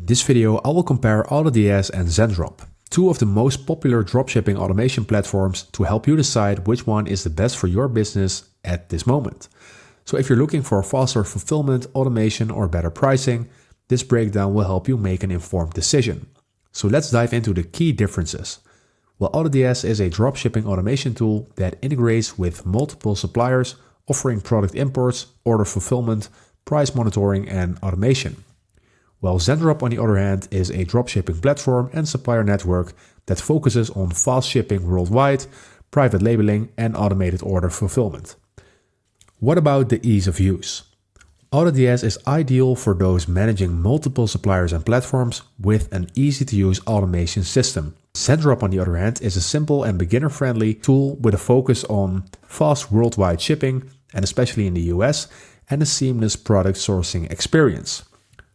In this video, I will compare AutoDS and Zendrop, two of the most popular dropshipping automation platforms, to help you decide which one is the best for your business at this moment. So if you're looking for faster fulfillment, automation, or better pricing, this breakdown will help you make an informed decision. So let's dive into the key differences. Well, AutoDS is a dropshipping automation tool that integrates with multiple suppliers, offering product imports, order fulfillment, price monitoring, and automation. While Zendrop, on the other hand, is a dropshipping platform and supplier network that focuses on fast shipping worldwide, private labeling, and automated order fulfillment. What about the ease of use? AutoDS is ideal for those managing multiple suppliers and platforms with an easy-to-use automation system. Zendrop, on the other hand, is a simple and beginner-friendly tool with a focus on fast worldwide shipping, and especially in the US, and a seamless product sourcing experience.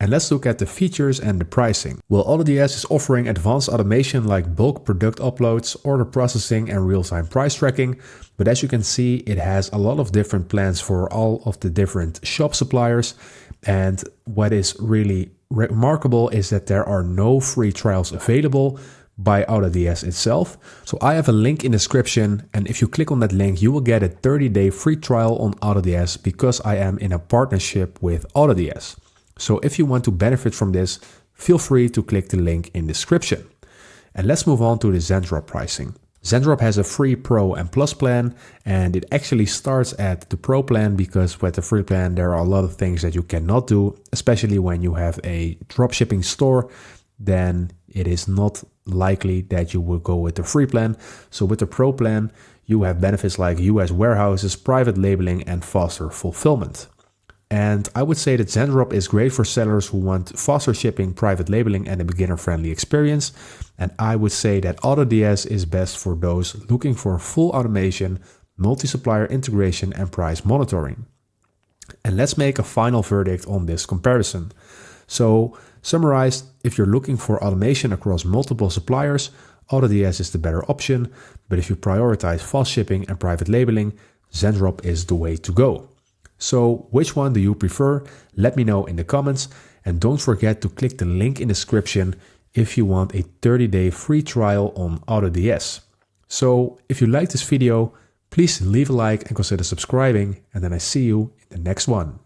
And let's look at the features and the pricing. Well, AutoDS is offering advanced automation like bulk product uploads, order processing, and real-time price tracking. But as you can see, it has a lot of different plans for all of the different shop suppliers. And what is really remarkable is that there are no free trials available by AutoDS itself. So I have a link in the description, and if you click on that link, you will get a 30-day free trial on AutoDS because I am in a partnership with AutoDS. So if you want to benefit from this, feel free to click the link in the description. And let's move on to the Zendrop pricing. Zendrop has a free Pro and Plus plan, and it actually starts at the Pro plan because with the free plan there are a lot of things that you cannot do, especially when you have a dropshipping store. Then it is not likely that you will go with the free plan. So with the Pro plan, you have benefits like US warehouses, private labeling, and faster fulfillment. And I would say that Zendrop is great for sellers who want faster shipping, private labeling, and a beginner-friendly experience. And I would say that AutoDS is best for those looking for full automation, multi-supplier integration, and price monitoring. And let's make a final verdict on this comparison. So, summarized, if you're looking for automation across multiple suppliers, AutoDS is the better option. But if you prioritize fast shipping and private labeling, Zendrop is the way to go. So which one do you prefer? Let me know in the comments, and don't forget to click the link in the description if you want a 30-day free trial on AutoDS. So if you like this video, please leave a like and consider subscribing, and then I see you in the next one.